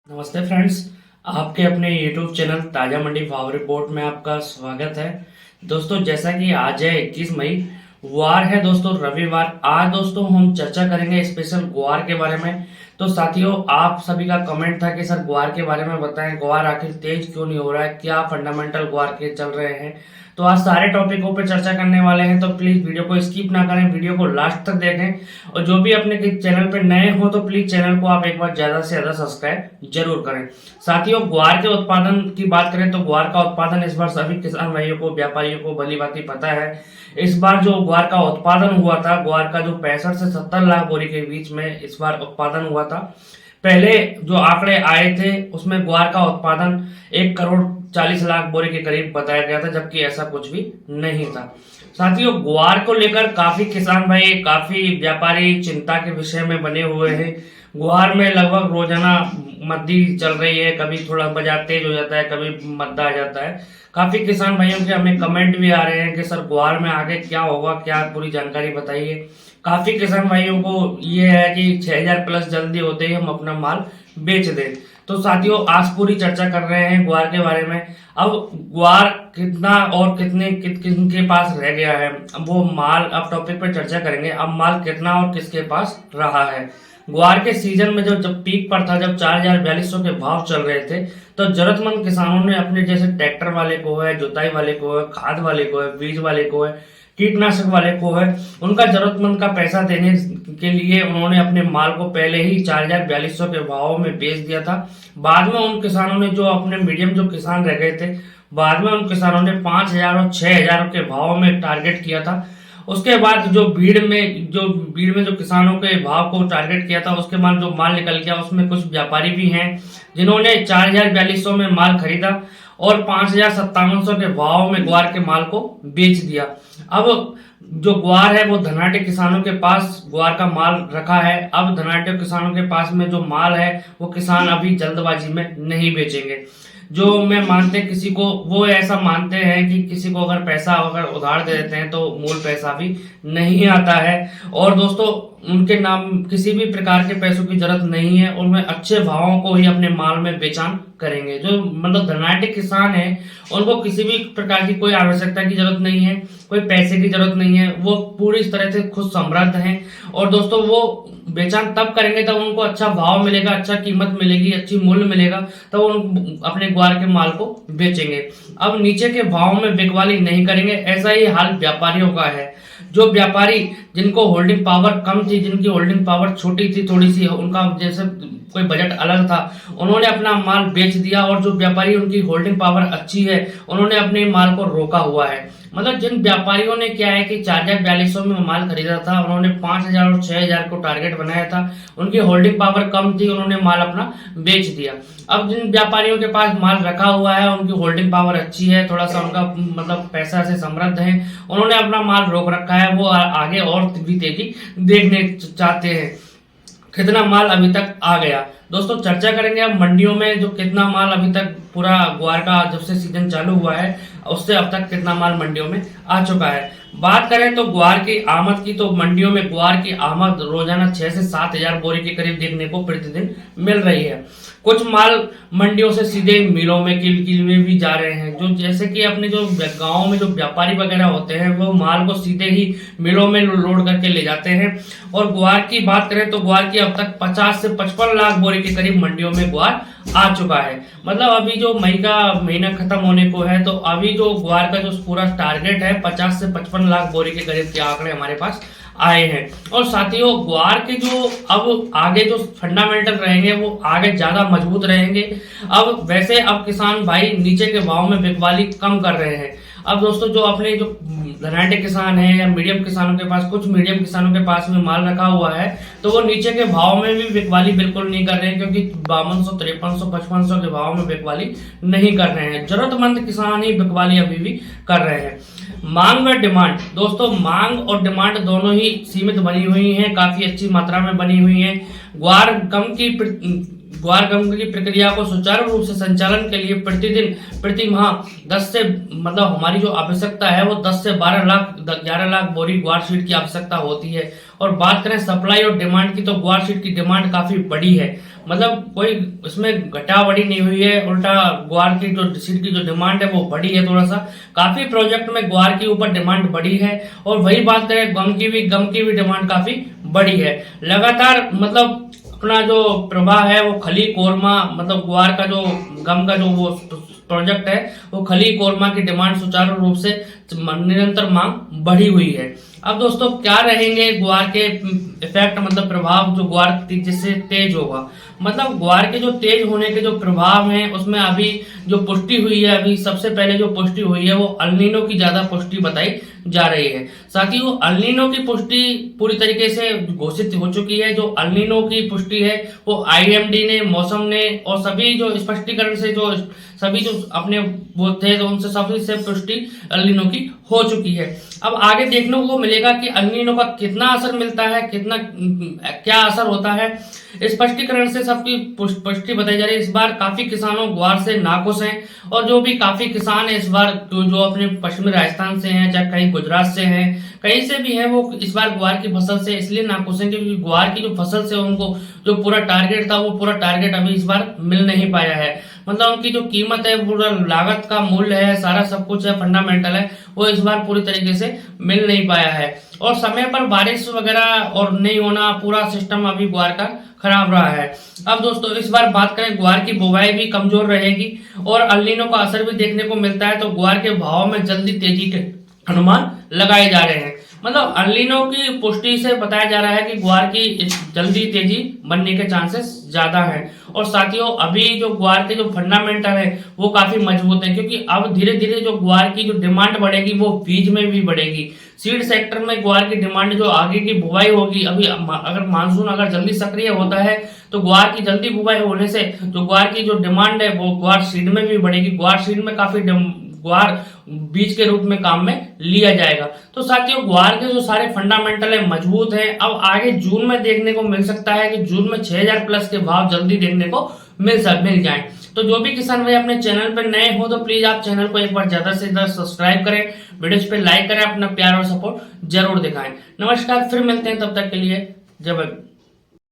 नमस्ते फ्रेंड्स, आपके अपने YouTube चैनल ताजा मंडी भाव रिपोर्ट में आपका स्वागत है। दोस्तों, जैसा कि आज है 21 मई, वार है दोस्तों, रविवार। आज दोस्तों हम चर्चा करेंगे स्पेशल ग्वार के बारे में। तो साथियों, आप सभी का कमेंट था कि सर ग्वार के बारे में बताएं, ग्वार आखिर तेज क्यों नहीं हो रहा है, क्या फंडामेंटल ग्वार के चल रहे हैं। तो आज सारे टॉपिकों पे चर्चा करने वाले हैं, तो प्लीज वीडियो को स्किप ना करें, वीडियो को लास्ट तक देखें। और जो भी अपने चैनल पे नए हो तो प्लीज चैनल को आप एक बार ज्यादा से ज्यादा सब्सक्राइब जरूर करें। साथियों, ग्वार के उत्पादन की बात करें तो ग्वार का उत्पादन इस बार सभी किसान भाइयों को, व्यापारियों को भली भांति पता है। इस बार जो ग्वार का उत्पादन हुआ था, ग्वार का जो 65 से 70 लाख बोरी के बीच में इस बार उत्पादन हुआ था। पहले जो आंकड़े आए थे उसमें ग्वार का उत्पादन 1 करोड़ 40 लाख बोरे के करीब बताया गया था, जबकि ऐसा कुछ भी नहीं था। साथियों, ग्वार को लेकर काफी किसान भाई, काफी व्यापारी चिंता के विषय में बने हुए हैं। ग्वार में लगभग रोजाना मंदी चल रही है, कभी थोड़ा बाजार तेज हो जाता है, कभी मंदा आ जाता है। काफी किसान भाइयों के हमें कमेंट भी आ रहे हैं कि सर ग्वार में आगे क्या होगा, क्या पूरी जानकारी बताइए। काफी किसान भाइयों को ये है कि 6000 प्लस जल्दी होते ही हम अपना माल बेच दें। तो साथियों, आज पूरी चर्चा कर रहे हैं ग्वार के बारे में। अब ग्वार कितना और किनके पास रह गया है, अब वो माल, अब टॉपिक पर चर्चा करेंगे। अब माल कितना और किसके पास रहा है। ग्वार के सीजन में जब पीक पर था, जब 4000-4200 के भाव चल रहे थे, तो जरूरतमंद किसानों ने अपने जैसे ट्रैक्टर वाले को है, जुताई वाले को है, खाद वाले को है, बीज वाले को है, कीटनाशक वाले को है, उनका जरूरतमंद का पैसा देने के लिए उन्होंने अपने माल को पहले ही 4000-4200 के भाव में बेच दिया था। बाद में उन किसानों ने, जो अपने मीडियम जो किसान रह गए थे, बाद में उन किसानों ने 5000 और 6000 के भाव में टारगेट किया था। उसके बाद जो भीड़ में जो किसानों के भाव को टारगेट किया था, उसके बाद जो माल निकल गया, उसमें कुछ व्यापारी भी हैं जिन्होंने 4000-4200 में माल खरीदा और 5000-5700 के भाव में ग्वार के माल को बेच दिया। अब जो ग्वार है वो धनाढ्य किसानों के पास ग्वार का माल रखा है। अब धनाढ्य किसानों के पास में जो माल है वो किसान अभी जल्दबाजी में नहीं बेचेंगे। जो मैं मानते किसी को, वो ऐसा मानते हैं कि किसी को अगर पैसा अगर उधार दे देते हैं तो मूल पैसा भी नहीं आता है। और दोस्तों, उनके नाम किसी भी प्रकार के पैसों की जरूरत नहीं है, उनमें अच्छे भावों को ही अपने माल में बेचान करेंगे। जो मतलब धनाढ्य किसान है, उनको किसी भी प्रकार की कोई आवश्यकता की जरूरत नहीं है, कोई पैसे की जरूरत नहीं है, वो पूरी तरह से खुद समृद्ध हैं। और दोस्तों, वो बेचान तब करेंगे तब उनको अच्छा भाव मिलेगा, अच्छा कीमत मिलेगी, अच्छी मूल्य मिलेगा, तब उन अपने ग्वार के माल को बेचेंगे। अब नीचे के भाव में बिकवाली नहीं करेंगे। ऐसा ही हाल व्यापारियों का है। जो व्यापारी जिनको होल्डिंग पावर कम थी, जिनकी होल्डिंग पावर छोटी थी थोड़ी सी, उनका जैसे कोई बजट अलग था, उन्होंने अपना माल बेच दिया। और जो व्यापारी उनकी होल्डिंग पावर अच्छी है, उन्होंने अपने माल को रोका हुआ है। मतलब जिन व्यापारियों ने क्या है कि 4000-4200 में माल खरीदा था, उन्होंने 5000 और 6000 को टारगेट बनाया था, उनकी होल्डिंग पावर कम थी, उन्होंने माल अपना बेच दिया। अब जिन व्यापारियों के पास माल रखा हुआ है, उनकी होल्डिंग पावर अच्छी है, थोड़ा सा उनका मतलब पैसा से समृद्ध है, उन्होंने अपना माल रोक रखा है। वो आगे और भी तेजी देखने चाहते हैं। कितना माल अभी तक आ गया, दोस्तों चर्चा करेंगे अब मंडियों में जो कितना माल अभी तक पूरा ग्वार का जब से सीजन चालू हुआ है उससे अब तक कितना माल मंडियों में आ चुका है। बात करें तो ग्वार की आमद की, तो मंडियों में ग्वार की आमद रोजाना 6 से 7000 बोरी के करीब देखने को प्रतिदिन मिल रही है। कुछ माल मंडियों से सीधे मिलों में किल में भी जा रहे हैं। जो जैसे कि अपने जो गांव में जो व्यापारी वगैरह होते हैं, वो माल को सीधे ही मिलों में लोड करके ले जाते हैं। और ग्वार की बात करें तो ग्वार की अब तक 50 से 55 लाख बोरी के करीब मंडियों में ग्वार आ चुका है। मतलब अभी जो मई का महीना खत्म होने को है, तो अभी जो ग्वार का जो पूरा टारगेट है 50 से 55 लाख बोरी के करीब के आंकड़े हमारे पास आए हैं। और साथियों, ग्वार के जो अब आगे जो फंडामेंटल रहेंगे वो आगे ज्यादा मजबूत रहेंगे। अब वैसे अब किसान भाई नीचे के भाव में बिकवाली कम कर रहे हैं। अब दोस्तों, जो अपने जो धनाढ्य किसान है या मीडियम किसानों के पास, कुछ मीडियम किसानों के पास में माल रखा हुआ है, तो वो नीचे के भाव में भी बिकवाली बिल्कुल नहीं कर रहे हैं, क्योंकि 5200, 5300, 5500 के भाव में बिकवाली नहीं कर रहे हैं। जरूरतमंद किसान ही बिकवाली अभी भी कर रहे हैं। मांग व डिमांड, दोस्तों मांग और डिमांड दोनों ही सीमित बनी हुई हैं, काफी अच्छी मात्रा में बनी हुई हैं। ग्वार ग्वार गम की प्रक्रिया को सुचारू रूप से संचालन के लिए प्रतिदिन प्रति माह 10 से मतलब हमारी जो आवश्यकता है वो 10 से 11 लाख बोरी ग्वार सीड की आवश्यकता होती है। और बात करें सप्लाई और डिमांड की, तो ग्वार सीड की डिमांड काफी बड़ी है, मतलब कोई इसमें घटा बढ़ी नहीं हुई है, उल्टा ग्वार की जो सीड की जो डिमांड है वो बढ़ी है। थोड़ा सा काफी प्रोजेक्ट में ग्वार के ऊपर डिमांड बढ़ी है। और वही बात करें गम की भी डिमांड काफी बड़ी है। लगातार मतलब अपना जो प्रवाह है वो खली कोरमा मतलब ग्वार का जो गम का जो वो प्रोजेक्ट है वो खली कोरमा की डिमांड सुचारू रूप से निरंतर मांग बढ़ी हुई है। अब दोस्तों क्या रहेंगे ग्वार के इफेक्ट मतलब प्रभाव जो ग्वार जिससे तेज होगा, मतलब ग्वार के जो तेज होने के जो प्रभाव हैं उसमें अभी जो पुष्टि हुई है, अभी सबसे पहले जो पुष्टि हुई है वो अल्नीनो की ज्यादा पुष्टि बताई जा रही है। साथ ही वो अल्नीनो की पुष्टि पूरी तरीके से घोषित हो चुकी है। जो अल्नीनो की पुष्टि है वो आईएमडी ने, मौसम ने और सभी जो स्पष्टीकरण से जो सभी जो अपने वो थे तो उनसे सभी से पुष्टि अल्नीनो की हो चुकी है। अब आगे देखने को मिलेगा कि अल्नीनो का कितना असर मिलता है, कितना क्या असर होता है, स्पष्टीकरण से सबकी पुष्टि बताई जा रही है। इस बार काफी किसानों ग्वार से नाखुश हैं और जो भी काफी किसान है इस बार जो अपने पश्चिमी राजस्थान से हैं, चाहे कहीं गुजरात से हैं, कहीं से भी है, वो इस बार ग्वार की फसल से इसलिए नाखुश हैं क्योंकि ग्वार की जो फसल से उनको जो पूरा टारगेट था वो पूरा टारगेट अभी इस बार मिल नहीं पाया है। मतलब उनकी जो कीमत है, पूरा लागत का मूल्य है, सारा सब कुछ है, फंडामेंटल है, वो इस बार पूरी तरीके से मिल नहीं पाया है। और समय पर बारिश वगैरह और नहीं होना, पूरा सिस्टम अभी ग्वार का खराब रहा है। अब दोस्तों इस बार बात करें, ग्वार की बुवाई भी कमजोर रहेगी और अल्नीनो का असर भी देखने को मिलता है, तो ग्वार के भाव में जल्दी तेजी के अनुमान लगाए जा रहे हैं। मतलब अल्नीनो की पुष्टि से बताया जा रहा है कि ग्वार की जल्दी तेजी बनने के चांसेस ज्यादा हैं। और साथियों अभी जो ग्वार के जो फंडामेंटल है वो काफी मजबूत है, क्योंकि अब धीरे धीरे जो ग्वार की जो डिमांड बढ़ेगी वो बीज में भी बढ़ेगी। सीड सेक्टर में ग्वार की डिमांड जो आगे की बुवाई होगी, अभी अगर मानसून अगर जल्दी सक्रिय होता है तो ग्वार की जल्दी बुवाई होने से जो ग्वार की जो डिमांड है वो ग्वार सीड में भी बढ़ेगी। ग्वार सीड में काफी ग्वार बीज के रूप में काम में लिया जाएगा। तो साथियों ग्वार के जो सारे फंडामेंटल है मजबूत है। अब आगे जून में देखने को मिल सकता है कि जून में 6000 प्लस के भाव जल्दी देखने को मिल जाए। तो जो भी किसान भाई अपने चैनल पर नए हो तो प्लीज आप चैनल को एक बार ज्यादा से ज्यादा सब्सक्राइब करें, वीडियोस पे लाइक करें, अपना प्यार और सपोर्ट जरूर दिखाएं। नमस्कार, फिर मिलते हैं, तब तक के लिए जय